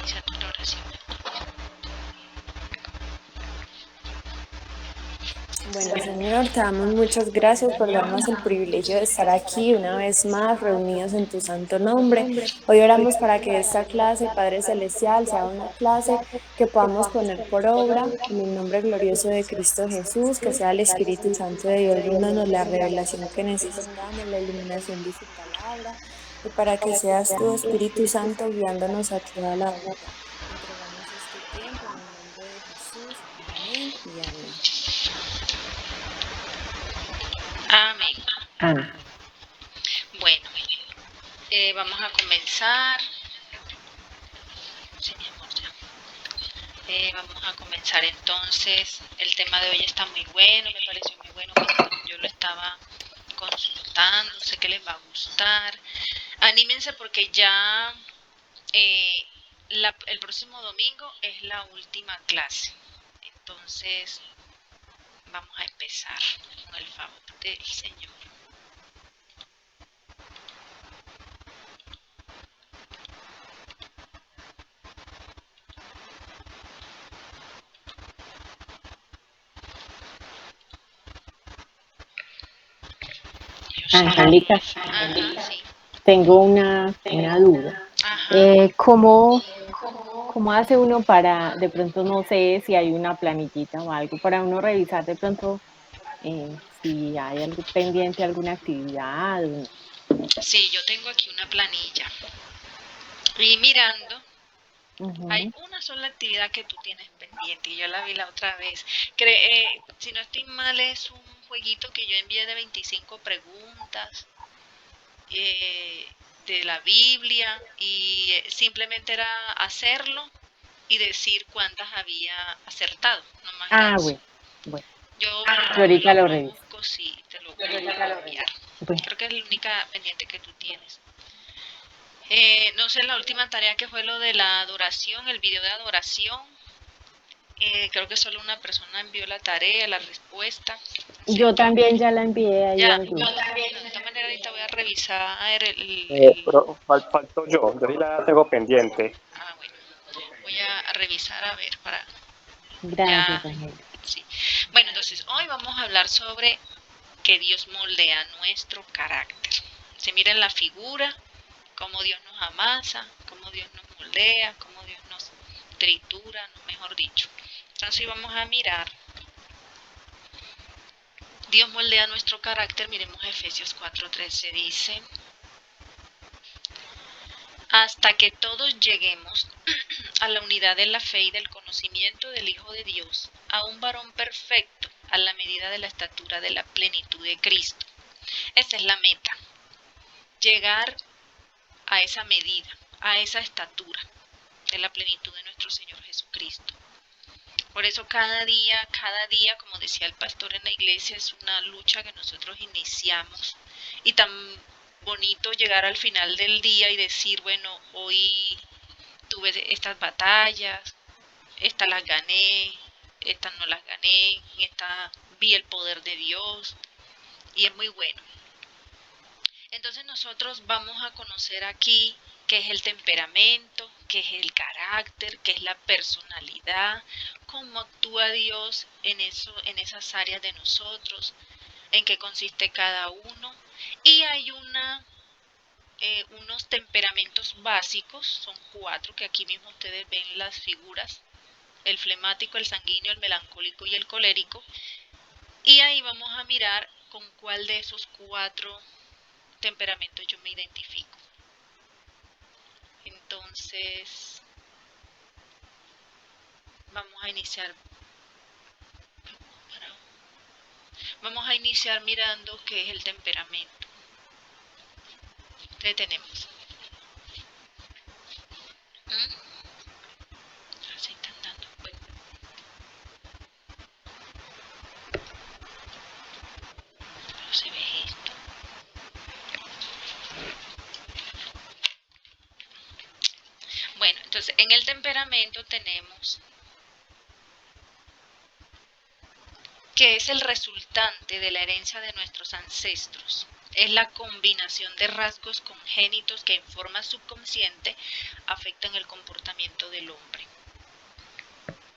Inicia tu oración. Bueno, Señor, te damos muchas gracias por darnos el privilegio de estar aquí una vez más reunidos en tu santo nombre. Hoy oramos para que esta clase, Padre Celestial, sea una clase que podamos poner por obra en el nombre glorioso de Cristo Jesús, que sea el Espíritu Santo de Dios brindándonos la revelación que necesitamos, la iluminación de su palabra, y para que seas tu Espíritu Santo guiándonos a toda la verdad. Entregamos este tiempo en el nombre de Jesús. Amén y amén. Amén. Amén. Bueno, vamos a comenzar. Sí, mi amor, ya. Vamos a comenzar entonces. El tema de hoy está muy bueno, me pareció muy bueno cuando yo lo estaba consultando. Sé que les va a gustar. Anímense porque ya el próximo domingo es la última clase. Entonces vamos a empezar con el favor del Señor. Angélica, Ajá, sí. tengo una duda. Ajá. ¿Cómo hace uno para, de pronto no sé si hay una planillita o algo, para uno revisar de pronto si hay algo pendiente, alguna actividad? Sí, yo tengo aquí una planilla. Y mirando, hay Ujú. una sola actividad que tú tienes pendiente y yo la vi la otra vez. Si no estoy mal, es un jueguito que yo envié de 25 preguntas eh, de la Biblia y simplemente era hacerlo y decir cuántas había acertado. Nomás era Ah, eso. bueno, bueno, Yo yo ahorita lo lo reviso. busco, sí, te lo vuelvo a enviar. Bueno, Creo que es la única pendiente que tú tienes. No sé, la última tarea que fue lo de la adoración, el video de adoración. Creo que solo una persona envió la tarea, la respuesta. Sé yo yo. también ya la envié ahí Ya, al grupo. bueno, de esta manera ahorita voy a revisar Pero falto yo sí la tengo pendiente. bueno, voy a revisar a ver para Gracias, ya, Angélica. sí. Bueno, entonces hoy vamos a hablar sobre que Dios moldea nuestro carácter. Se mira en la figura, cómo Dios nos amasa, cómo Dios nos moldea, cómo Dios nos tritura, mejor dicho. Entonces vamos a mirar. Dios moldea nuestro carácter. Miremos Efesios 4:13 dice, hasta que todos lleguemos a la unidad de la fe y del conocimiento del Hijo de Dios, a un varón perfecto, a la medida de la estatura de la plenitud de Cristo. Esa es la meta, llegar a esa medida, a esa estatura de la plenitud de nuestro Señor Jesucristo. Por eso cada día, como decía el pastor en la iglesia, es una lucha que nosotros iniciamos. Y tan bonito llegar al final del día y decir, bueno, hoy tuve estas batallas, estas las gané, estas no las gané, en esta vi el poder de Dios. Y es muy bueno. Entonces nosotros vamos a conocer aquí qué es el temperamento, qué es el carácter, qué es la personalidad, cómo actúa Dios en esas áreas de nosotros, en qué consiste cada uno. Y hay unos temperamentos básicos, son 4, que aquí mismo ustedes ven las figuras, el flemático, el sanguíneo, el melancólico y el colérico. Y ahí vamos a mirar con cuál de esos 4 temperamentos yo me identifico. Entonces, vamos a iniciar. Vamos a iniciar mirando qué es el temperamento. ¿Qué tenemos? Se están dando cuenta. No se ve esto. Bueno, entonces en el temperamento tenemos que es el resultante de la herencia de nuestros ancestros. Es la combinación de rasgos congénitos que en forma subconsciente afectan el comportamiento del hombre.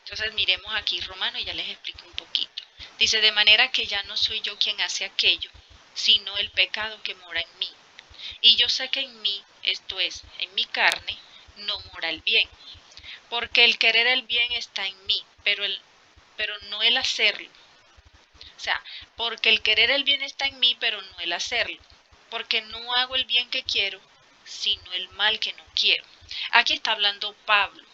Entonces miremos aquí Romano y ya les explico un poquito. Dice, de manera que ya no soy yo quien hace aquello, sino el pecado que mora en mí. Y yo sé que en mí, esto es, en mi carne, no mora el bien. Porque el querer el bien está en mí, pero no el hacerlo. O sea, porque el querer el bien está en mí, pero no el hacerlo. Porque no hago el bien que quiero, sino el mal que no quiero. Aquí está hablando Pablo.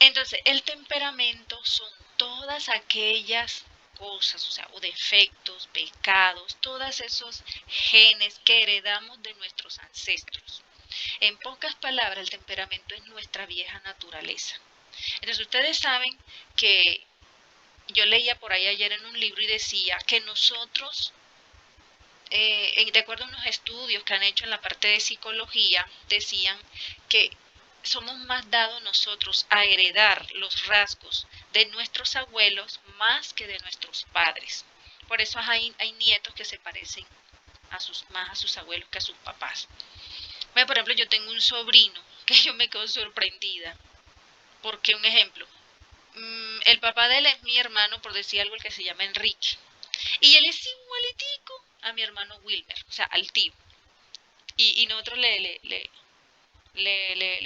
Entonces, el temperamento son todas aquellas cosas, o sea, o defectos, pecados, todos esos genes que heredamos de nuestros ancestros. En pocas palabras, el temperamento es nuestra vieja naturaleza. Entonces, ustedes saben que yo leía por ahí ayer en un libro y decía que nosotros, de acuerdo a unos estudios que han hecho en la parte de psicología, decían que somos más dados nosotros a heredar los rasgos de nuestros abuelos más que de nuestros padres. Por eso hay nietos que se parecen más a sus abuelos que a sus papás. Bueno, por ejemplo, yo tengo un sobrino que yo me quedo sorprendida. Porque un ejemplo, el papá de él es mi hermano, por decir algo, el que se llama Enrique. Y él es igualitico a mi hermano Wilmer, o sea, al tío. Y nosotros le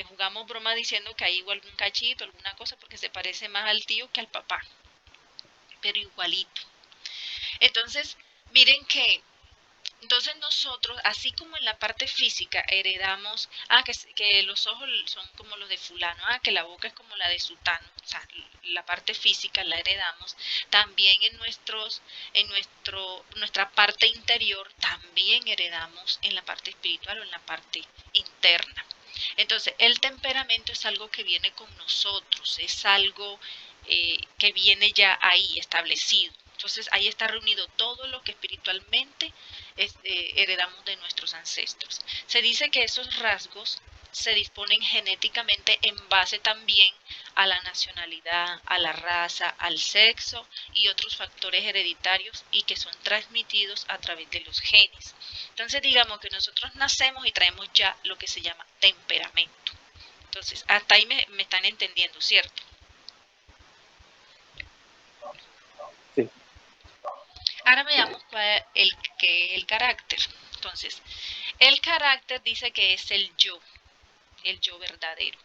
jugamos broma diciendo que hay igual algún cachito, alguna cosa, porque se parece más al tío que al papá. Pero igualito. Entonces, miren que entonces nosotros, así como en la parte física heredamos, que los ojos son como los de fulano, que la boca es como la de sutano, o sea, la parte física la heredamos, también nuestra parte interior también heredamos en la parte espiritual o en la parte interna. Entonces, el temperamento es algo que viene con nosotros, es algo que viene ya ahí establecido. Entonces, ahí está reunido todo lo que espiritualmente heredamos de nuestros ancestros. Se dice que esos rasgos se disponen genéticamente en base también a la nacionalidad, a la raza, al sexo y otros factores hereditarios y que son transmitidos a través de los genes. Entonces digamos que nosotros nacemos y traemos ya lo que se llama temperamento. Entonces hasta ahí me están entendiendo, ¿cierto? Sí. Ahora veamos cuál es el carácter. Entonces, el carácter dice que es el yo verdadero.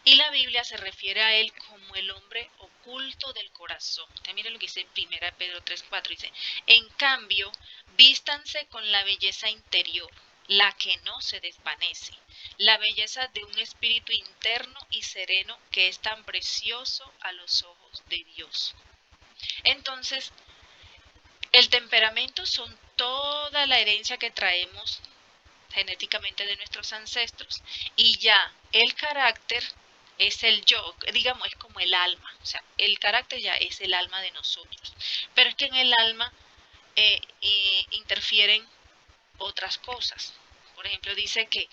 Y la Biblia se refiere a él como el hombre oculto del corazón. Usted mire lo que dice en 1 Pedro 3:4, dice, en cambio, vístanse con la belleza interior, la que no se desvanece, la belleza de un espíritu interno y sereno que es tan precioso a los ojos de Dios. Entonces, el temperamento son toda la herencia que traemos genéticamente de nuestros ancestros y ya el carácter es el yo, digamos, es como el alma, o sea, el carácter ya es el alma de nosotros, pero es que en el alma interfieren otras cosas. Por ejemplo, dice que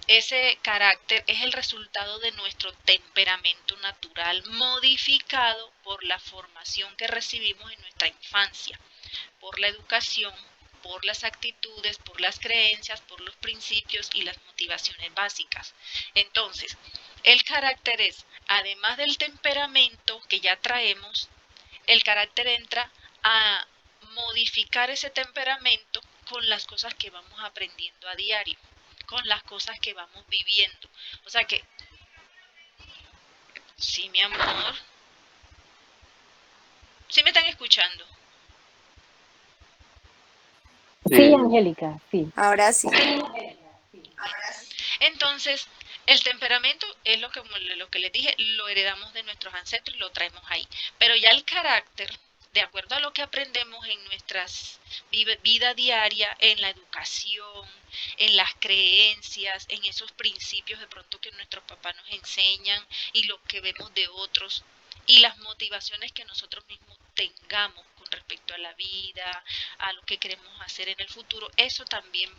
ese carácter es el resultado de nuestro temperamento natural modificado por la formación que recibimos en nuestra infancia, por la educación, por las actitudes, por las creencias, por los principios y las motivaciones básicas. Entonces, el carácter es, además del temperamento que ya traemos, el carácter entra a modificar ese temperamento con las cosas que vamos aprendiendo a diario, con las cosas que vamos viviendo. O sea que, sí, mi amor, ¿sí me están escuchando? Sí, Angélica, sí. Ahora sí. Entonces, el temperamento es lo que les dije, lo heredamos de nuestros ancestros y lo traemos ahí. Pero ya el carácter, de acuerdo a lo que aprendemos en nuestras vida diaria, en la educación, en las creencias, en esos principios de pronto que nuestros papás nos enseñan y lo que vemos de otros y las motivaciones que nosotros mismos tengamos con respecto a la vida, a lo que queremos hacer en el futuro, eso también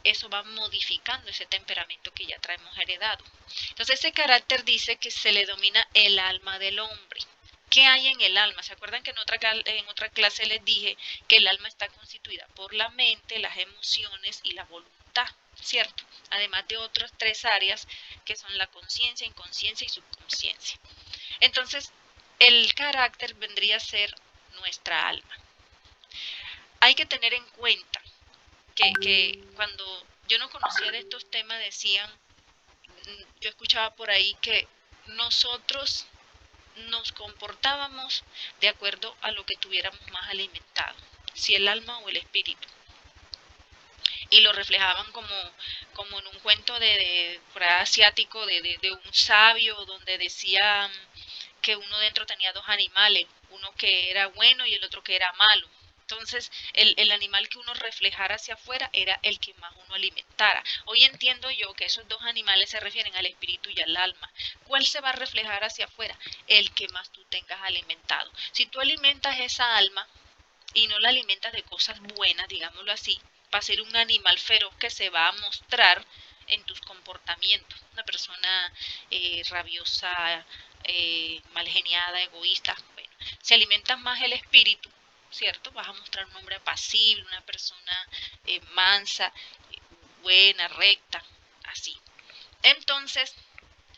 eso va modificando ese temperamento que ya traemos heredado. Entonces ese carácter dice que se le domina el alma del hombre. ¿Qué hay en el alma? ¿Se acuerdan que en otra clase les dije que el alma está constituida por la mente, las emociones y la voluntad, ¿cierto? Además de otras 3 áreas que son la conciencia, inconsciencia y subconsciencia. Entonces, el carácter vendría a ser nuestra alma. Hay que tener en cuenta que cuando yo no conocía de estos temas decían, yo escuchaba por ahí que nosotros nos comportábamos de acuerdo a lo que tuviéramos más alimentado, si el alma o el espíritu. Y lo reflejaban como en un cuento de asiático de un sabio donde decía que uno dentro tenía 2 animales, uno que era bueno y el otro que era malo. Entonces, el animal que uno reflejara hacia afuera era el que más uno alimentara. Hoy entiendo yo que esos 2 animales se refieren al espíritu y al alma. ¿Cuál se va a reflejar hacia afuera? El que más tú tengas alimentado. Si tú alimentas esa alma y no la alimentas de cosas buenas, digámoslo así, va a ser un animal feroz que se va a mostrar en tus comportamientos. Una persona rabiosa, malgeniada, egoísta. Bueno, si alimentas más el espíritu, ¿cierto? Vas a mostrar un hombre apacible, una persona mansa, buena, recta, así. Entonces,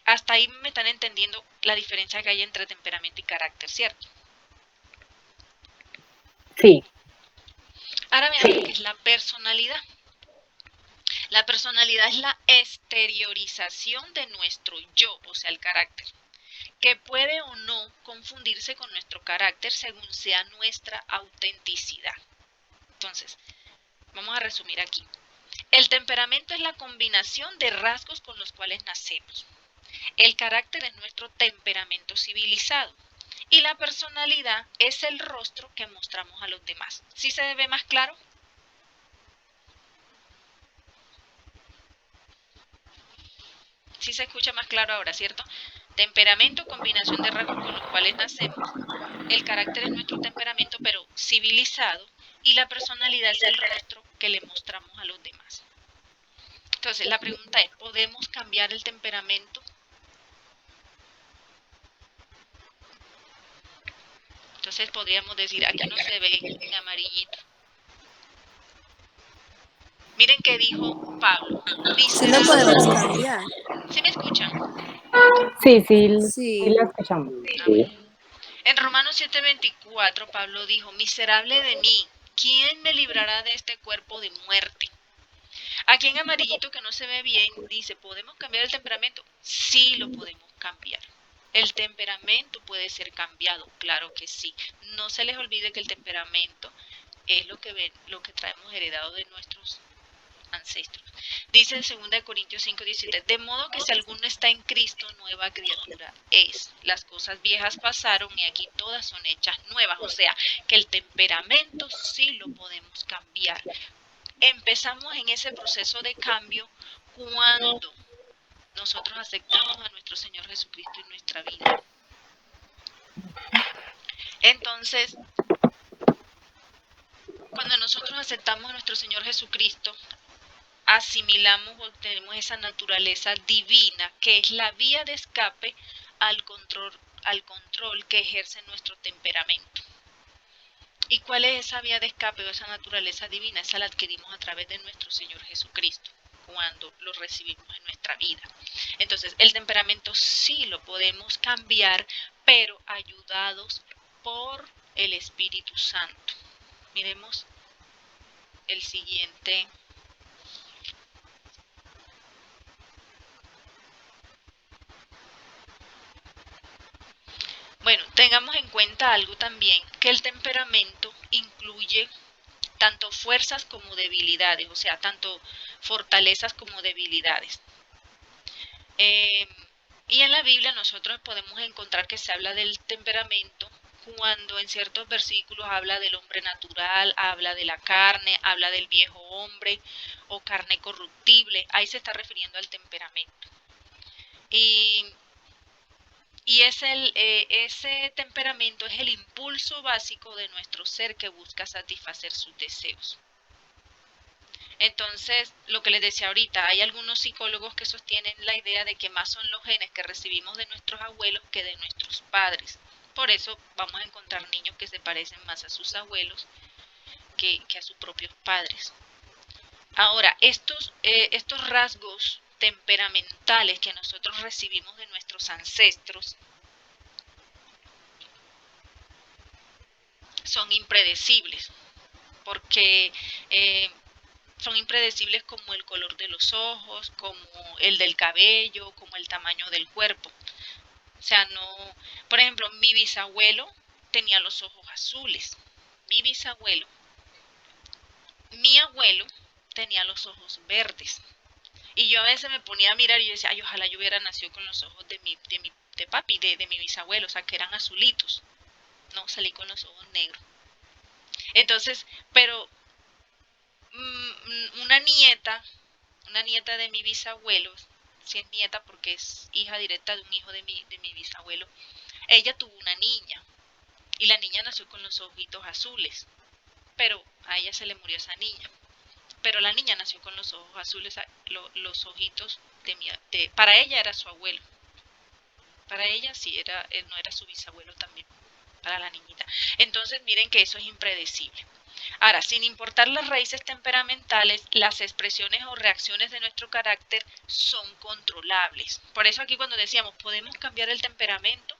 hasta ahí me están entendiendo la diferencia que hay entre temperamento y carácter, ¿cierto? Sí. Ahora veamos lo que es la personalidad. La personalidad es la exteriorización de nuestro yo, o sea, el carácter, que puede o no confundirse con nuestro carácter según sea nuestra autenticidad. Entonces, vamos a resumir aquí. El temperamento es la combinación de rasgos con los cuales nacemos. El carácter es nuestro temperamento civilizado. Y la personalidad es el rostro que mostramos a los demás. ¿Sí se ve más claro? Sí se escucha más claro ahora, ¿cierto? Temperamento, combinación de rasgos con los cuales nacemos. El carácter es nuestro temperamento, pero civilizado. Y la personalidad es el rostro que le mostramos a los demás. Entonces, la pregunta es, ¿podemos cambiar el temperamento? Entonces podríamos decir, aquí no se ve en amarillito. Miren qué dijo Pablo. Sí lo podemos cambiar. ¿Sí me escuchan? Sí, Sí. la escuchamos. En Romanos 7:24 Pablo dijo, miserable de mí, ¿quién me librará de este cuerpo de muerte? Aquí en amarillito que no se ve bien dice, ¿podemos cambiar el temperamento? Sí lo podemos cambiar. El temperamento puede ser cambiado, claro que sí. No se les olvide que el temperamento es lo que traemos heredado de nuestros ancestros. Dice en 2 Corintios 5:17, de modo que si alguno está en Cristo, nueva criatura es. Las cosas viejas pasaron y aquí todas son hechas nuevas. O sea, que el temperamento sí lo podemos cambiar. Empezamos en ese proceso de cambio cuando nosotros aceptamos a nuestro Señor Jesucristo en nuestra vida. Entonces, cuando nosotros aceptamos a nuestro Señor Jesucristo, asimilamos o tenemos esa naturaleza divina que es la vía de escape al control que ejerce nuestro temperamento. ¿Y cuál es esa vía de escape o esa naturaleza divina? Esa la adquirimos a través de nuestro Señor Jesucristo cuando lo recibimos en nuestra vida. Entonces, el temperamento sí lo podemos cambiar, pero ayudados por el Espíritu Santo. Miremos el siguiente. Bueno, tengamos en cuenta algo también, que el temperamento incluye tanto fuerzas como debilidades, o sea, tanto fortalezas como debilidades. Y en la Biblia nosotros podemos encontrar que se habla del temperamento cuando en ciertos versículos habla del hombre natural, habla de la carne, habla del viejo hombre o carne corruptible. Ahí se está refiriendo al temperamento. Y ese temperamento es el impulso básico de nuestro ser que busca satisfacer sus deseos. Entonces, lo que les decía ahorita, hay algunos psicólogos que sostienen la idea de que más son los genes que recibimos de nuestros abuelos que de nuestros padres. Por eso vamos a encontrar niños que se parecen más a sus abuelos que a sus propios padres. Ahora, estos rasgos temperamentales que nosotros recibimos de nuestros ancestros son impredecibles, porque son impredecibles como el color de los ojos, como el del cabello, como el tamaño del cuerpo. O sea, no, por ejemplo, mi bisabuelo tenía los ojos azules, mi bisabuelo. Mi abuelo tenía los ojos verdes. Y yo a veces me ponía a mirar y yo decía, ay, ojalá yo hubiera nacido con los ojos de papi, de mi bisabuelo, o sea, que eran azulitos. No, salí con los ojos negros. Entonces, pero una nieta de mi bisabuelo, si es nieta porque es hija directa de un hijo de mi bisabuelo, ella tuvo una niña. Y la niña nació con los ojitos azules. Pero a ella se le murió esa niña. Pero la niña nació con los ojos azules, los ojitos para ella era su abuelo. Para ella sí, no era su bisabuelo también, para la niñita. Entonces miren que eso es impredecible. Ahora, sin importar las raíces temperamentales, las expresiones o reacciones de nuestro carácter son controlables. Por eso aquí cuando decíamos, ¿podemos cambiar el temperamento?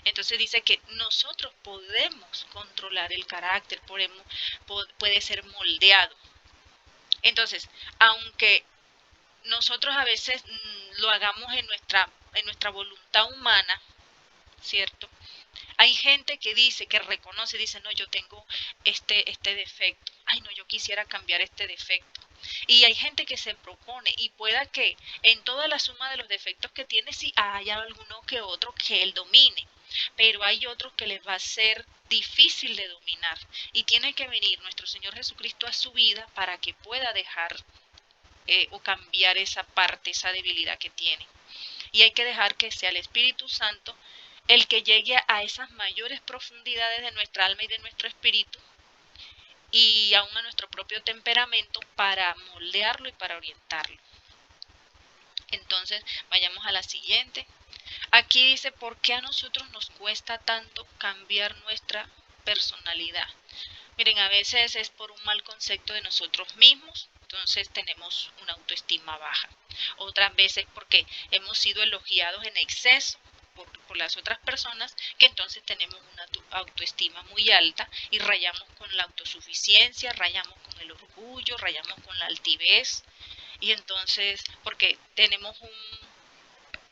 Entonces dice que nosotros podemos controlar el carácter, puede ser moldeado. Entonces, aunque nosotros a veces lo hagamos en nuestra voluntad humana, ¿cierto? Hay gente que dice, no, yo tengo este defecto. Ay, no, yo quisiera cambiar este defecto. Y hay gente que se propone y pueda que en toda la suma de los defectos que tiene, sí haya alguno que otro que él domine. Pero hay otros que les va a ser difícil de dominar. Y tiene que venir nuestro Señor Jesucristo a su vida para que pueda dejar o cambiar esa parte, esa debilidad que tiene. Y hay que dejar que sea el Espíritu Santo el que llegue a esas mayores profundidades de nuestra alma y de nuestro espíritu y aún a nuestro propio temperamento para moldearlo y para orientarlo. Entonces, vayamos a la siguiente. Aquí dice, ¿por qué a nosotros nos cuesta tanto cambiar nuestra personalidad? Miren, a veces es por un mal concepto de nosotros mismos, entonces tenemos una autoestima baja. Otras veces porque hemos sido elogiados en exceso por las otras personas, que entonces tenemos una autoestima muy alta y rayamos con la autosuficiencia, rayamos con el orgullo, rayamos con la altivez, y entonces porque tenemos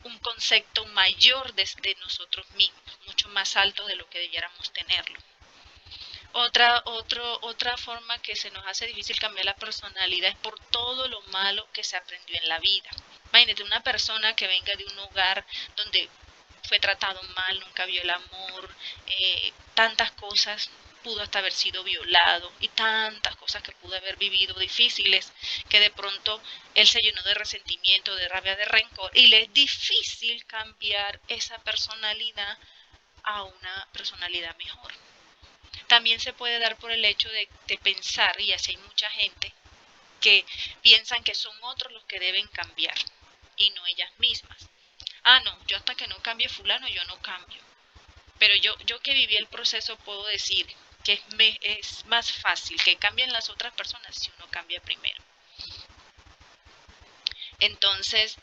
un concepto mayor de nosotros mismos, mucho más alto de lo que debiéramos tenerlo. Otra forma que se nos hace difícil cambiar la personalidad es por todo lo malo que se aprendió en la vida. Imagínate una persona que venga de un hogar donde fue tratado mal, nunca vio el amor, tantas cosas, pudo hasta haber sido violado y tantas cosas que pudo haber vivido difíciles, que de pronto él se llenó de resentimiento, de rabia, de rencor, y le es difícil cambiar esa personalidad a una personalidad mejor. También se puede dar por el hecho de pensar, y así hay mucha gente, que piensan que son otros los que deben cambiar y no ellas mismas. Ah, no, yo hasta que no cambie fulano, yo no cambio. Pero yo que viví el proceso puedo decir que es más fácil que cambien las otras personas si uno cambia primero. Entonces,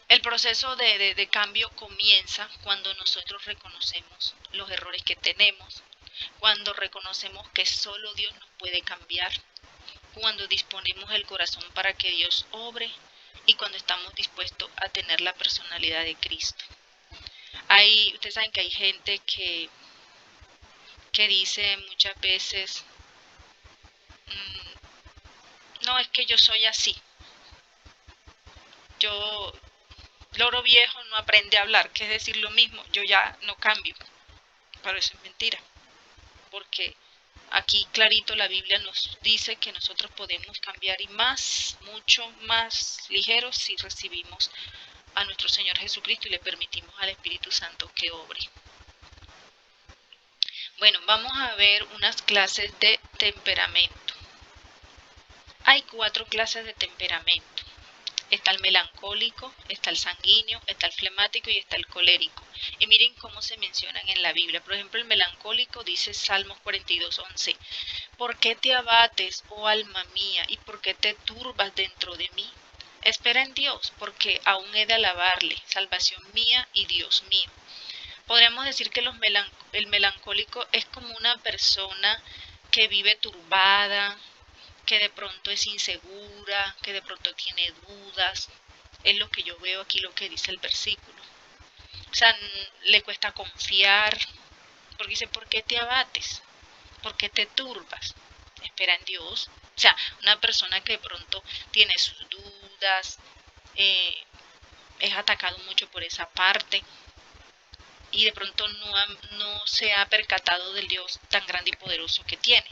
el proceso de cambio comienza cuando nosotros reconocemos los errores que tenemos, cuando reconocemos que solo Dios nos puede cambiar, cuando disponemos el corazón para que Dios obre y cuando estamos dispuestos a tener la personalidad de Cristo. Ustedes saben que hay gente que dice muchas veces, no, es que yo soy así. Loro viejo no aprende a hablar, que es decir lo mismo, yo ya no cambio. Pero eso es mentira, porque aquí clarito la Biblia nos dice que nosotros podemos cambiar y mucho más ligeros si recibimos a nuestro Señor Jesucristo y le permitimos al Espíritu Santo que obre. Bueno, vamos a ver unas clases de temperamento. Hay 4 clases de temperamento. Está el melancólico, está el sanguíneo, está el flemático y está el colérico. Y miren cómo se mencionan en la Biblia. Por ejemplo, el melancólico dice Salmos 42:11. ¿Por qué te abates, oh alma mía, y por qué te turbas dentro de mí? Espera en Dios, porque aún he de alabarle, salvación mía y Dios mío. Podríamos decir que el melancólico es como una persona que vive turbada, que de pronto es insegura, que de pronto tiene dudas. Es lo que yo veo aquí, lo que dice el versículo. O sea, le cuesta confiar, porque dice, ¿por qué te abates? ¿Por qué te turbas? Espera en Dios. O sea, una persona que de pronto tiene sus dudas, es atacado mucho por esa parte y de pronto no se ha percatado del Dios tan grande y poderoso que tiene.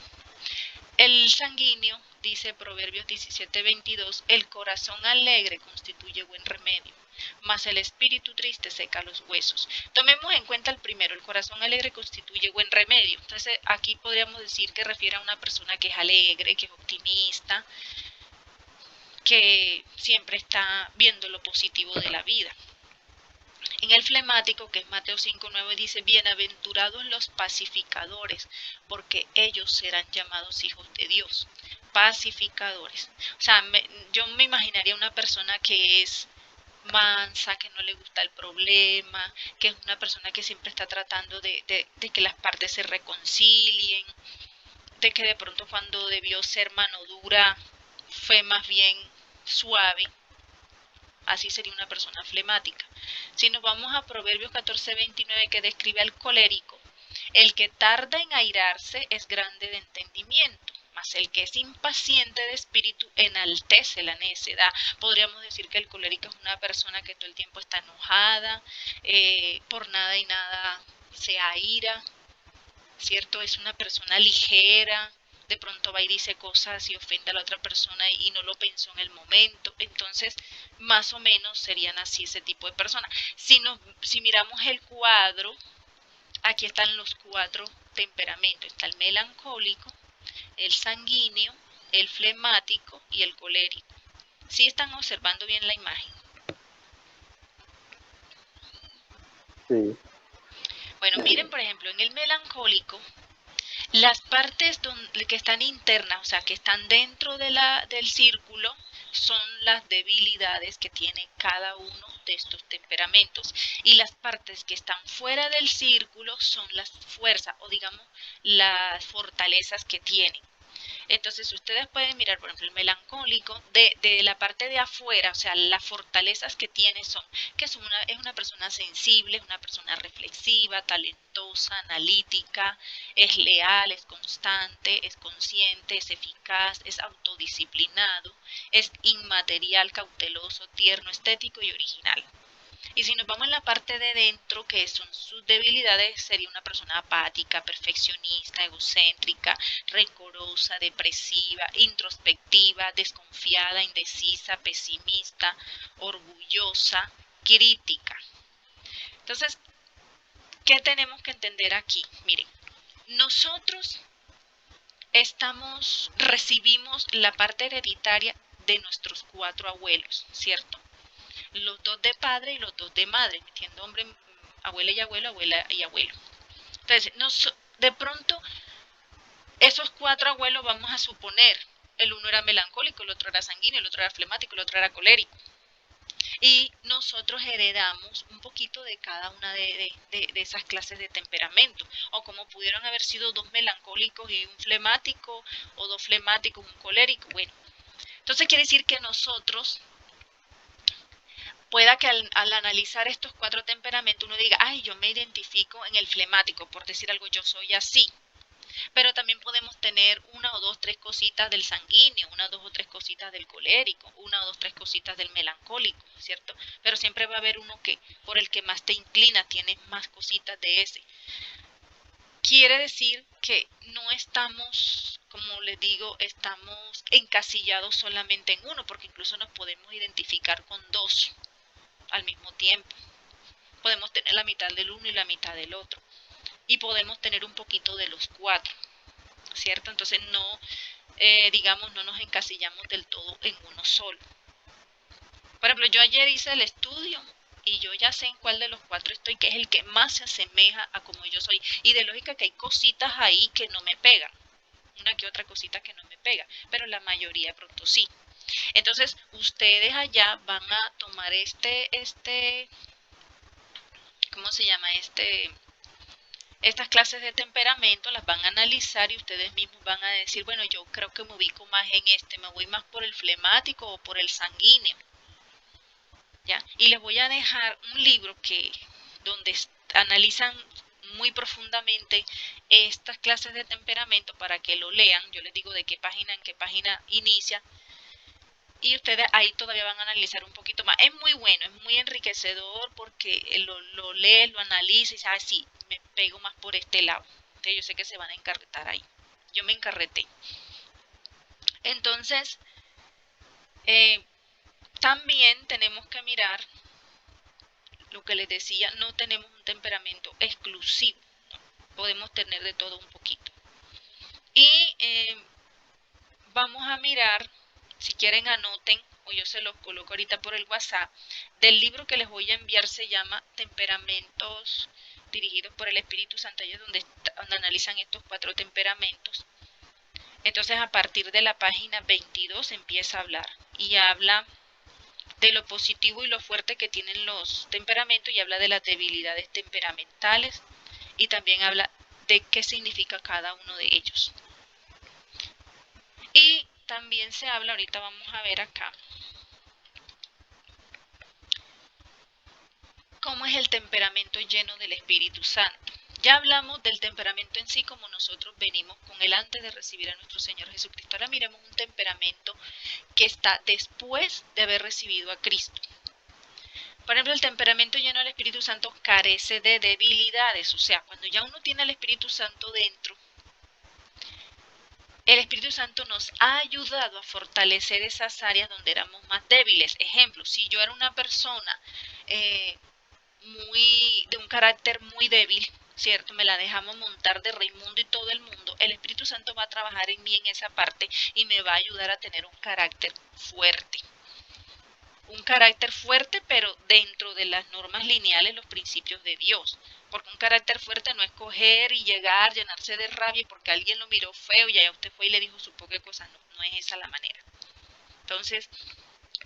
El sanguíneo, dice Proverbios 17:22, el corazón alegre constituye buen remedio, mas el espíritu triste seca los huesos. Tomemos en cuenta el primero, el corazón alegre constituye buen remedio. Entonces aquí podríamos decir que refiere a una persona que es alegre, que es optimista, que siempre está viendo lo positivo de la vida. En el flemático, que es Mateo 5:9, dice, bienaventurados los pacificadores, porque ellos serán llamados hijos de Dios. Pacificadores. O sea, yo me imaginaría una persona que es mansa, que no le gusta el problema, que es una persona que siempre está tratando de que las partes se reconcilien, de que de pronto cuando debió ser mano dura fue más bien suave. Así sería una persona flemática. Si nos vamos a Proverbios 14:29, que describe al colérico, el que tarda en airarse es grande de entendimiento, mas el que es impaciente de espíritu enaltece la necedad. Podríamos decir que el colérico es una persona que todo el tiempo está enojada, por nada y nada se aira, ¿cierto? Es una persona ligera, de pronto va y dice cosas y ofende a la otra persona y no lo pensó en el momento. Entonces, más o menos serían así ese tipo de personas. Si miramos el cuadro, aquí están los 4 temperamentos. Está el melancólico, el sanguíneo, el flemático y el colérico. ¿Sí están observando bien la imagen? Sí. Bueno, miren, por ejemplo, en el melancólico, las partes que están internas, o sea, que están dentro del círculo, son las debilidades que tiene cada uno de estos temperamentos. Y las partes que están fuera del círculo son las fuerzas, o digamos, las fortalezas que tienen. Entonces ustedes pueden mirar, por ejemplo, el melancólico de la parte de afuera, o sea, las fortalezas que tiene son que es una persona sensible, es una persona reflexiva, talentosa, analítica, es leal, es constante, es consciente, es eficaz, es autodisciplinado, es inmaterial, cauteloso, tierno, estético y original. Y si nos vamos en la parte de dentro, que son sus debilidades, sería una persona apática, perfeccionista, egocéntrica, rencorosa, depresiva, introspectiva, desconfiada, indecisa, pesimista, orgullosa, crítica. Entonces, ¿qué tenemos que entender aquí? Miren, nosotros recibimos la parte hereditaria de nuestros 4 abuelos, ¿cierto? Los 2 de padre y los 2 de madre, metiendo hombre, abuela y abuelo, abuela y abuelo. Entonces, de pronto, esos 4 abuelos vamos a suponer, el uno era melancólico, el otro era sanguíneo, el otro era flemático, el otro era colérico. Y nosotros heredamos un poquito de cada una de esas clases de temperamento, o como pudieron haber sido 2 melancólicos y un flemático, o 2 flemáticos y un colérico. Bueno, entonces quiere decir que nosotros pueda que al analizar estos 4 temperamentos uno diga, ay, yo me identifico en el flemático, por decir algo, yo soy así. Pero también podemos tener 1 o 2, 3 cositas del sanguíneo, 1, 2 o 3 cositas del colérico, 1 o 2, 3 cositas del melancólico, ¿cierto? Pero siempre va a haber uno que por el que más te inclina, tienes más cositas de ese. Quiere decir que no estamos, como les digo, estamos encasillados solamente en uno, porque incluso nos podemos identificar con 2 al mismo tiempo. Podemos tener la mitad del uno y la mitad del otro. Y podemos tener un poquito de los 4, ¿cierto? Entonces no, digamos, no nos encasillamos del todo en uno solo. Por ejemplo, yo ayer hice el estudio y yo ya sé en cuál de los 4 estoy, que es el que más se asemeja a como yo soy. Y de lógica que hay cositas ahí que no me pegan, una que otra cosita que no me pega, pero la mayoría de pronto sí. Entonces, ustedes allá van a tomar ¿cómo se llama? Estas clases de temperamento las van a analizar y ustedes mismos van a decir, bueno, yo creo que me ubico más en me voy más por el flemático o por el sanguíneo. ¿Ya? Y les voy a dejar un libro donde analizan muy profundamente estas clases de temperamento para que lo lean. Yo les digo de qué página en qué página inicia. Y ustedes ahí todavía van a analizar un poquito más. Es muy bueno, es muy enriquecedor porque lo lee, lo analiza y dice, sí, me pego más por este lado. Entonces yo sé que se van a encarretar ahí. Yo me encarreté. Entonces, también tenemos que mirar lo que les decía, no tenemos un temperamento exclusivo, ¿no? Podemos tener de todo un poquito. Y vamos a mirar, si quieren anoten, o yo se los coloco ahorita por el WhatsApp, del libro que les voy a enviar se llama Temperamentos dirigidos por el Espíritu Santo, ahí es donde analizan estos 4 temperamentos. Entonces a partir de la página 22 empieza a hablar y habla de lo positivo y lo fuerte que tienen los temperamentos y habla de las debilidades temperamentales y también habla de qué significa cada uno de ellos. Y también se habla, ahorita vamos a ver acá, cómo es el temperamento lleno del Espíritu Santo. Ya hablamos del temperamento en sí, como nosotros venimos con él antes de recibir a nuestro Señor Jesucristo. Ahora miremos un temperamento que está después de haber recibido a Cristo. Por ejemplo, el temperamento lleno del Espíritu Santo carece de debilidades. O sea, cuando ya uno tiene al Espíritu Santo dentro, el Espíritu Santo nos ha ayudado a fortalecer esas áreas donde éramos más débiles. Ejemplo, si yo era una persona de un carácter muy débil, ¿cierto? Me la dejamos montar de Raimundo y todo el mundo. El Espíritu Santo va a trabajar en mí en esa parte y me va a ayudar a tener un carácter fuerte. Un carácter fuerte, pero dentro de las normas lineales, los principios de Dios. Porque un carácter fuerte no es coger y llegar, llenarse de rabia porque alguien lo miró feo y allá usted fue y le dijo su poca cosa. No es esa la manera. Entonces,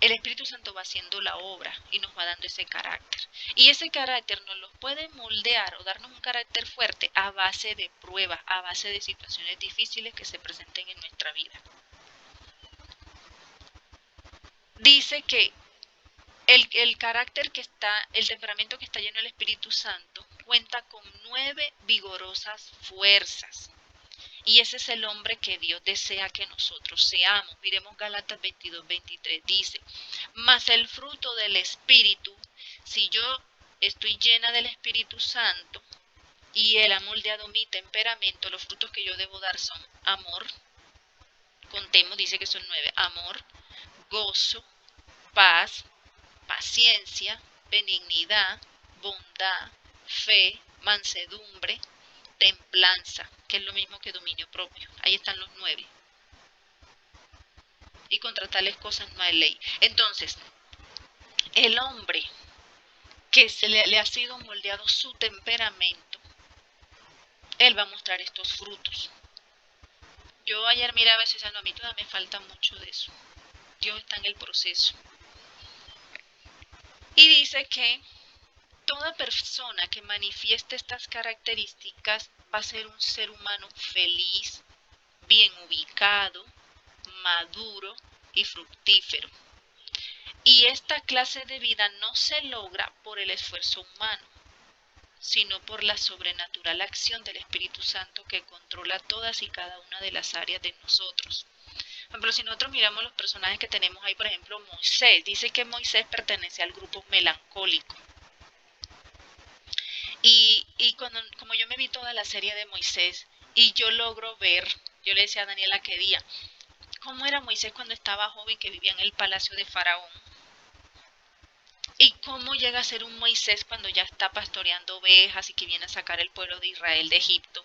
el Espíritu Santo va haciendo la obra y nos va dando ese carácter. Y ese carácter nos lo puede moldear o darnos un carácter fuerte a base de pruebas, a base de situaciones difíciles que se presenten en nuestra vida. Dice que el carácter que está, el temperamento que está lleno del Espíritu Santo cuenta con 9 vigorosas fuerzas. Y ese es el hombre que Dios desea que nosotros seamos. Miremos Gálatas 22:23, dice, mas el fruto del Espíritu, si yo estoy llena del Espíritu Santo y Él ha moldeado mi temperamento, los frutos que yo debo dar son amor, contemos, dice que son 9, amor, gozo, paz, paciencia, benignidad, bondad, fe, mansedumbre, templanza, que es lo mismo que dominio propio. Ahí están los 9. Y contra tales cosas no hay ley. Entonces, el hombre que le ha sido moldeado su temperamento, él va a mostrar estos frutos. Yo ayer miraba eso y decía, no, a mí todavía me falta mucho de eso. Dios está en el proceso. Y dice que toda persona que manifieste estas características va a ser un ser humano feliz, bien ubicado, maduro y fructífero. Y esta clase de vida no se logra por el esfuerzo humano, sino por la sobrenatural acción del Espíritu Santo que controla todas y cada una de las áreas de nosotros. Por ejemplo, si nosotros miramos los personajes que tenemos ahí, por ejemplo, Moisés, dice que Moisés pertenece al grupo melancólico. Y como yo me vi toda la serie de Moisés y yo logro ver, yo le decía a Daniela que día, cómo era Moisés cuando estaba joven que vivía en el palacio de Faraón. Y cómo llega a ser un Moisés cuando ya está pastoreando ovejas y que viene a sacar el pueblo de Israel de Egipto.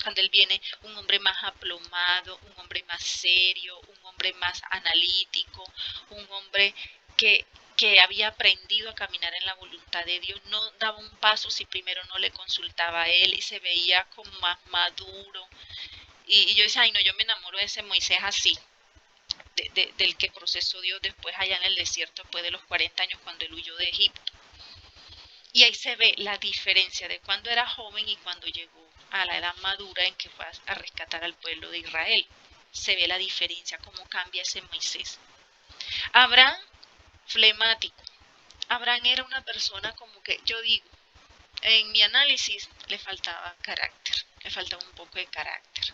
Cuando él viene, un hombre más aplomado, un hombre más serio, un hombre más analítico, un hombre que que había aprendido a caminar en la voluntad de Dios, no daba un paso si primero no le consultaba a él, y se veía como más maduro. Y yo decía, ay no, yo me enamoro de ese Moisés así, del que procesó Dios después allá en el desierto, después de los 40 años cuando él huyó de Egipto. Y ahí se ve la diferencia de cuando era joven y cuando llegó a la edad madura en que fue a rescatar al pueblo de Israel. Se ve la diferencia, cómo cambia ese Moisés. Abraham, flemático. Abraham era una persona como que, yo digo, en mi análisis le faltaba carácter, le faltaba un poco de carácter.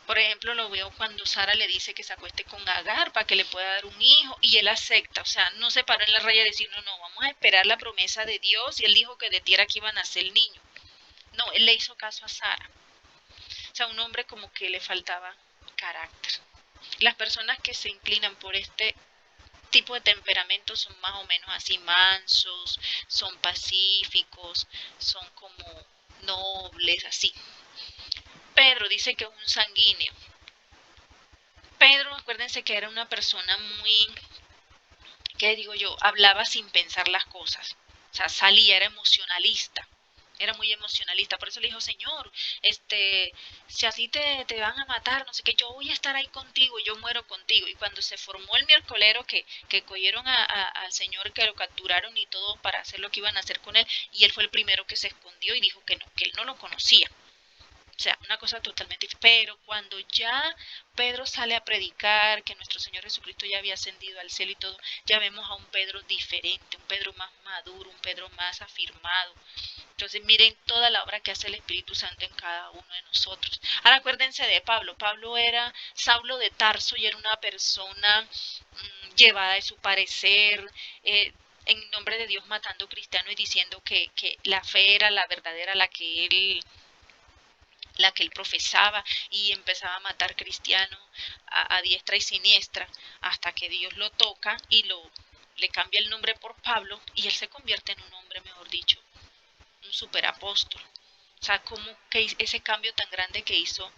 Por ejemplo, lo veo cuando Sara le dice que se acueste con Agar para que le pueda dar un hijo y él acepta, o sea, no se paró en la raya de decir, no, vamos a esperar la promesa de Dios y él dijo que de tierra que iba a nacer el niño. No, él le hizo caso a Sara. O sea, un hombre como que le faltaba carácter. Las personas que se inclinan por este tipo de temperamento son más o menos así mansos, son pacíficos, son como nobles, así. Pedro dice que es un sanguíneo. Pedro, acuérdense que era una persona muy, ¿qué digo yo? Hablaba sin pensar las cosas. O sea, salía, era emocionalista. Era muy emocionalista. Por eso le dijo, Señor, si así te van a matar, no sé qué, yo voy a estar ahí contigo, yo muero contigo. Y cuando se formó el miércolero que cogieron al Señor, que lo capturaron y todo para hacer lo que iban a hacer con él, y él fue el primero que se escondió y dijo que no, que él no lo conocía. O sea, una cosa totalmente diferente. Pero cuando ya Pedro sale a predicar que nuestro Señor Jesucristo ya había ascendido al cielo y todo, ya vemos a un Pedro diferente, un Pedro más maduro, un Pedro más afirmado. Entonces miren toda la obra que hace el Espíritu Santo en cada uno de nosotros. Ahora acuérdense de Pablo. Pablo era Saulo de Tarso y era una persona llevada de su parecer, en nombre de Dios matando cristianos y diciendo que la fe era la verdadera, la que él profesaba, y empezaba a matar cristianos a diestra y siniestra, hasta que Dios lo toca y le cambia el nombre por Pablo, y él se convierte en un hombre, mejor dicho, un superapóstol. O sea, como que ese cambio tan grande que hizo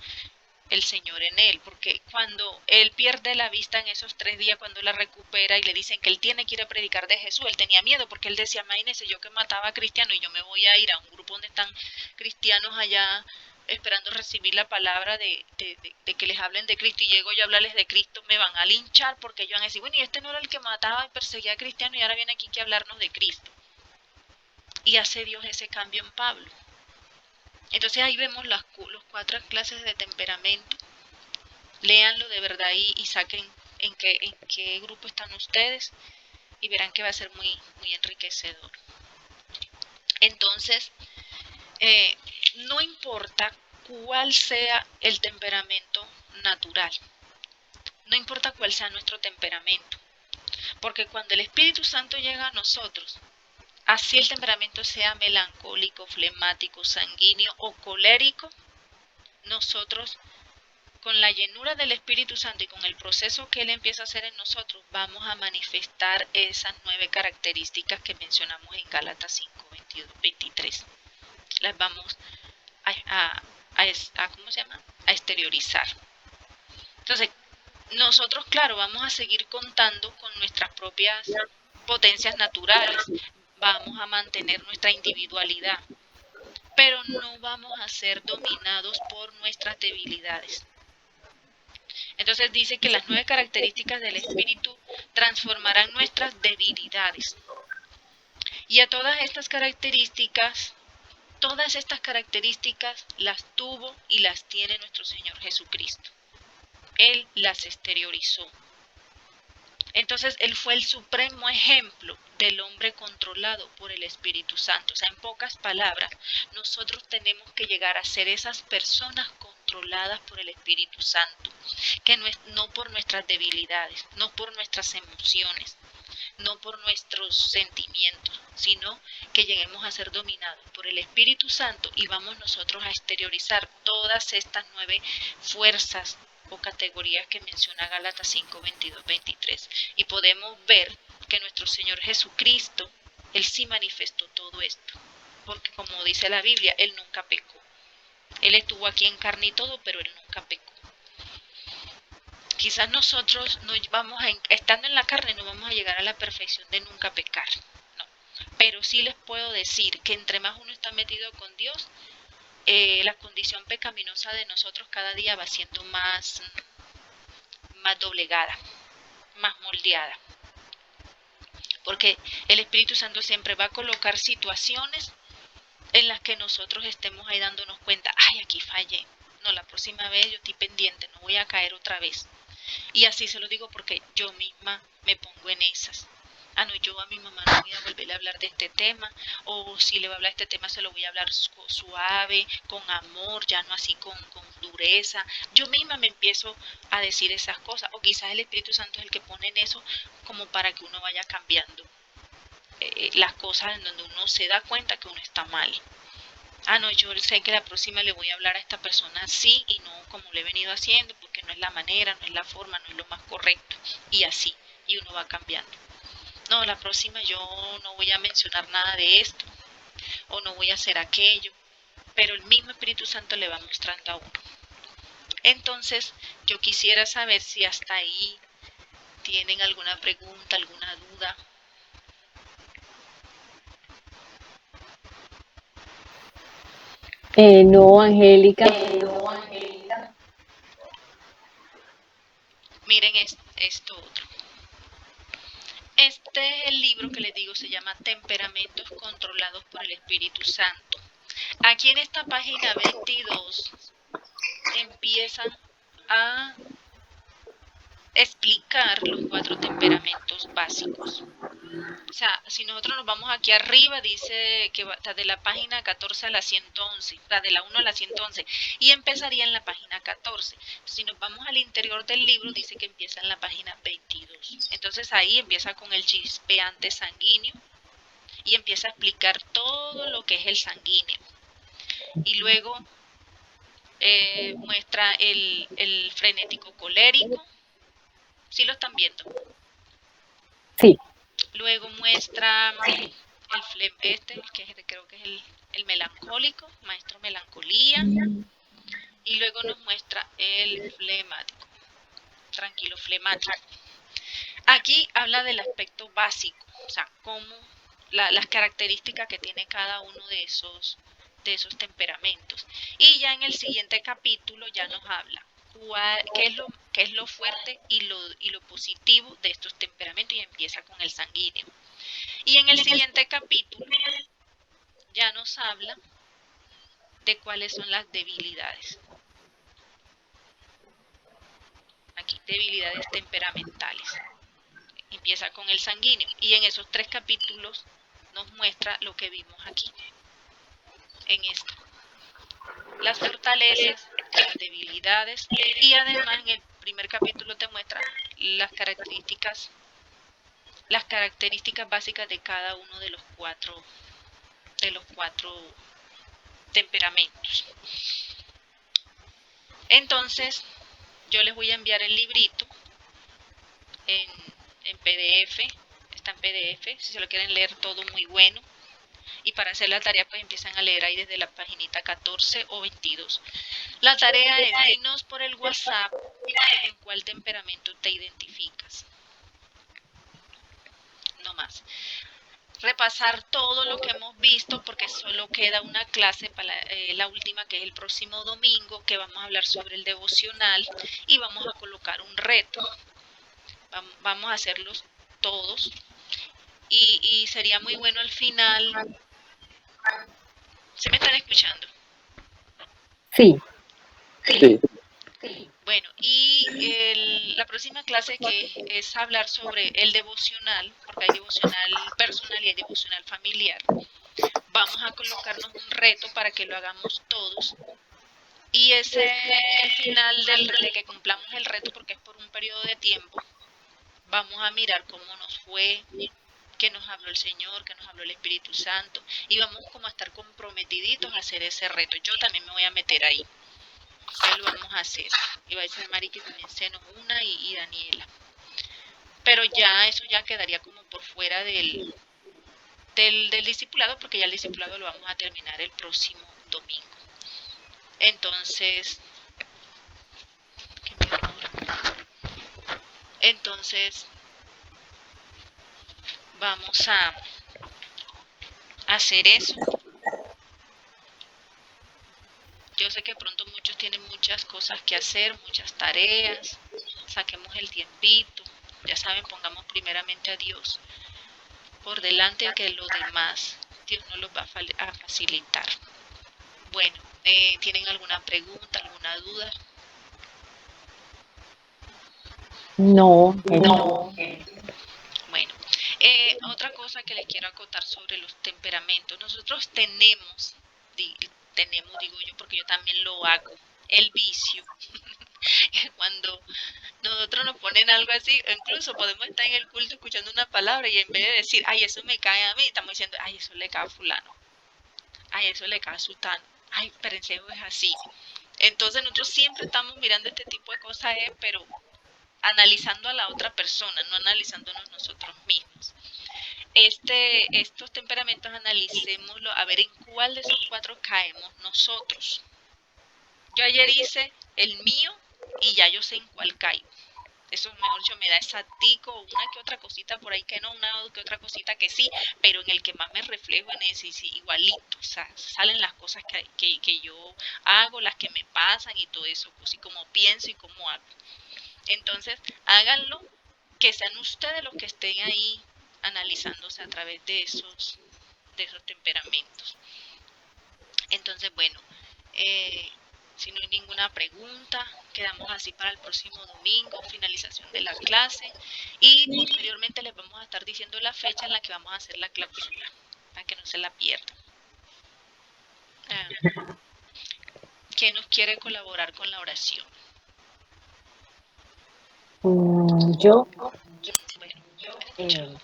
el Señor en él, porque cuando él pierde la vista en esos 3 días, cuando la recupera y le dicen que él tiene que ir a predicar de Jesús, él tenía miedo, porque él decía, imagínese yo que mataba a cristianos y yo me voy a ir a un grupo donde están cristianos allá esperando recibir la palabra de que les hablen de Cristo, y llego yo a hablarles de Cristo, me van a linchar, porque ellos van a decir, bueno, y este no era el que mataba y perseguía a cristianos y ahora viene aquí que hablarnos de Cristo. Y hace Dios ese cambio en Pablo. Entonces ahí vemos las 4 clases de temperamento. Léanlo de verdad y saquen en qué grupo están ustedes y verán que va a ser muy, muy enriquecedor. Entonces, no importa cuál sea el temperamento natural, no importa cuál sea nuestro temperamento, porque cuando el Espíritu Santo llega a nosotros, así el temperamento sea melancólico, flemático, sanguíneo o colérico, nosotros, con la llenura del Espíritu Santo y con el proceso que Él empieza a hacer en nosotros, vamos a manifestar esas 9 características que mencionamos en Gálatas 5, 22, 23. Las vamos ¿cómo se llama? A exteriorizar. Entonces, nosotros, claro, vamos a seguir contando con nuestras propias potencias naturales, vamos a mantener nuestra individualidad, pero no vamos a ser dominados por nuestras debilidades. Entonces dice que las 9 características del Espíritu transformarán nuestras debilidades. Y a todas estas características las tuvo y las tiene nuestro Señor Jesucristo. Él las exteriorizó. Entonces Él fue el supremo ejemplo del hombre controlado por el Espíritu Santo. O sea, en pocas palabras, nosotros tenemos que llegar a ser esas personas controladas por el Espíritu Santo, que no por nuestras debilidades, no por nuestras emociones, no por nuestros sentimientos, sino que lleguemos a ser dominados por el Espíritu Santo y vamos nosotros a exteriorizar todas estas 9 fuerzas o categorías que menciona Gálatas 5, 22, 23. Y podemos ver que nuestro Señor Jesucristo, Él sí manifestó todo esto, porque como dice la Biblia, Él nunca pecó. Él estuvo aquí en carne y todo, pero Él nunca pecó. quizás nosotros no vamos estando en la carne no vamos a llegar a la perfección de nunca pecar, no. Pero sí les puedo decir que entre más uno está metido con Dios, la condición pecaminosa de nosotros cada día va siendo más doblegada, más moldeada. Porque el Espíritu Santo siempre va a colocar situaciones en las que nosotros estemos ahí dándonos cuenta, ay, aquí fallé. No, la próxima vez yo estoy pendiente, no voy a caer otra vez. Y así se lo digo porque yo misma me pongo en esas. No, yo a mi mamá no voy a volverle a hablar de este tema, o si le voy a hablar de este tema se lo voy a hablar suave, con amor, ya no así con dureza. Yo misma me empiezo a decir esas cosas, o quizás el Espíritu Santo es el que pone en eso como para que uno vaya cambiando las cosas en donde uno se da cuenta que uno está mal. No, yo sé que la próxima le voy a hablar a esta persona así y no como le he venido haciendo, porque no es la manera, no es la forma, no es lo más correcto, y así, y uno va cambiando. No, la próxima yo no voy a mencionar nada de esto, o no voy a hacer aquello, pero el mismo Espíritu Santo le va mostrando a uno. Entonces, yo quisiera saber si hasta ahí tienen alguna pregunta, alguna duda. No, Angélica. Miren esto otro. Este es el libro que les digo, se llama Temperamentos controlados por el Espíritu Santo. Aquí en esta página 22 empiezan a explicar los 4 temperamentos básicos. O sea, si nosotros nos vamos aquí arriba, dice que va de la página 14 a la 111, o sea, de la 1 a la 111, y empezaría en la página 14. Si nos vamos al interior del libro, dice que empieza en la página 22. Entonces ahí empieza con el chispeante sanguíneo y empieza a explicar todo lo que es el sanguíneo. Y luego muestra el frenético colérico. ¿Sí lo están viendo? Sí. Luego muestra creo que es el melancólico, maestro melancolía. Y luego nos muestra el flemático, tranquilo flemático. Aquí habla del aspecto básico, o sea, cómo las características que tiene cada uno de esos temperamentos. Y ya en el siguiente capítulo ya nos habla qué es lo fuerte y lo positivo de estos temperamentos, y empieza con el sanguíneo. Y en el siguiente capítulo ya nos habla de cuáles son las debilidades. Aquí, debilidades temperamentales. Empieza con el sanguíneo y en esos 3 capítulos nos muestra lo que vimos aquí, en esto. Las fortalezas, las debilidades, y además en el primer capítulo te muestra las características básicas de cada uno de los cuatro temperamentos. Entonces, yo les voy a enviar el librito en PDF, está en PDF, si se lo quieren leer todo, muy bueno. Y para hacer la tarea pues empiezan a leer ahí desde la paginita 14 o 22. La tarea es: dinos por el WhatsApp en cuál temperamento te identificas. No más. Repasar todo lo que hemos visto, porque solo queda una clase para la última, que es el próximo domingo, que vamos a hablar sobre el devocional y vamos a colocar un reto. Vamos a hacerlos todos y sería muy bueno al final. ¿Se me están escuchando? Sí. Sí. Bueno, y la próxima clase que es hablar sobre el devocional, porque hay devocional personal y hay devocional familiar. Vamos a colocarnos un reto para que lo hagamos todos. Y ese el final de que cumplamos el reto, porque es por un periodo de tiempo. Vamos a mirar cómo nos fue, qué nos habló el Señor, qué nos habló el Espíritu Santo. Y vamos como a estar comprometiditos a hacer ese reto. Yo también me voy a meter ahí. Ya lo vamos a hacer. Y va a ser Mari, que también se nos una, y Daniela. Pero ya eso ya quedaría como por fuera del discipulado, porque ya el discipulado lo vamos a terminar el próximo domingo. Entonces, Entonces, vamos a hacer eso. Yo sé que pronto muchos tienen muchas cosas que hacer, muchas tareas. Saquemos el tiempito. Ya saben, pongamos primeramente a Dios por delante, que lo demás Dios nos lo va a facilitar. Bueno, ¿tienen alguna pregunta, alguna duda? No. Bueno, otra cosa que les quiero acotar sobre los temperamentos. Nosotros tenemos, digo yo porque yo también lo hago, el vicio. Cuando nosotros nos ponen algo así, incluso podemos estar en el culto escuchando una palabra y en vez de decir, ay, eso me cae a mí, estamos diciendo, ay, eso le cae a fulano, ay, eso le cae a sultano, ay, pero en serio es así. Entonces nosotros siempre estamos mirando este tipo de cosas, pero analizando a la otra persona, no analizándonos nosotros mismos. Estos temperamentos analicémoslo a ver en cuál de esos 4 caemos nosotros. Yo ayer hice el mío y ya yo sé en cuál caigo. Eso, mejor dicho, me da exactico, una que otra cosita por ahí que no, una que otra cosita que sí, pero en el que más me reflejo en ese, sí, igualito. O sea, salen las cosas que yo hago, las que me pasan y todo eso, así como pienso y cómo hago. Entonces, háganlo, que sean ustedes los que estén ahí analizándose a través de esos temperamentos. Entonces, bueno, si no hay ninguna pregunta, quedamos así para el próximo domingo, finalización de la clase, y posteriormente les vamos a estar diciendo la fecha en la que vamos a hacer la clausura, para que no se la pierdan. ¿Quién nos quiere colaborar con la oración? Yo. Bueno, escuchamos.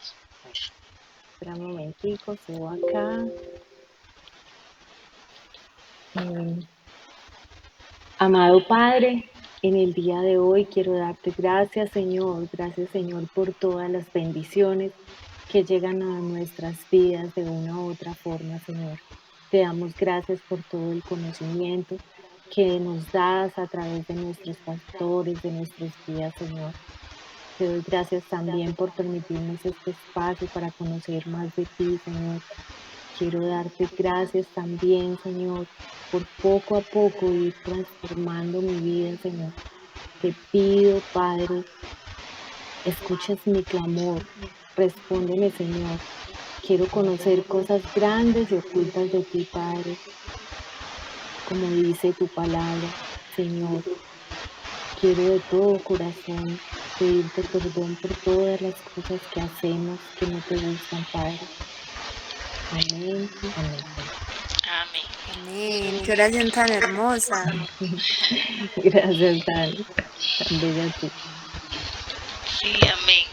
Espera un momentico, subo acá. Amado Padre, en el día de hoy quiero darte gracias, Señor, por todas las bendiciones que llegan a nuestras vidas de una u otra forma, Señor. Te damos gracias por todo el conocimiento que nos das a través de nuestros pastores, de nuestros guías, Señor. Te doy gracias también por permitirnos este espacio para conocer más de ti, Señor. Quiero darte gracias también, Señor, por poco a poco ir transformando mi vida, Señor. Te pido, Padre, escuches mi clamor, respóndeme, Señor. Quiero conocer cosas grandes y ocultas de ti, Padre, como dice tu palabra, Señor. Quiero de todo corazón pedirte perdón por todas las cosas que hacemos que no te gustan, Padre. Amén. Amén. Amén. Amén. Qué oración tan hermosa. Gracias, Dani. Tan bella tú. Sí, amén.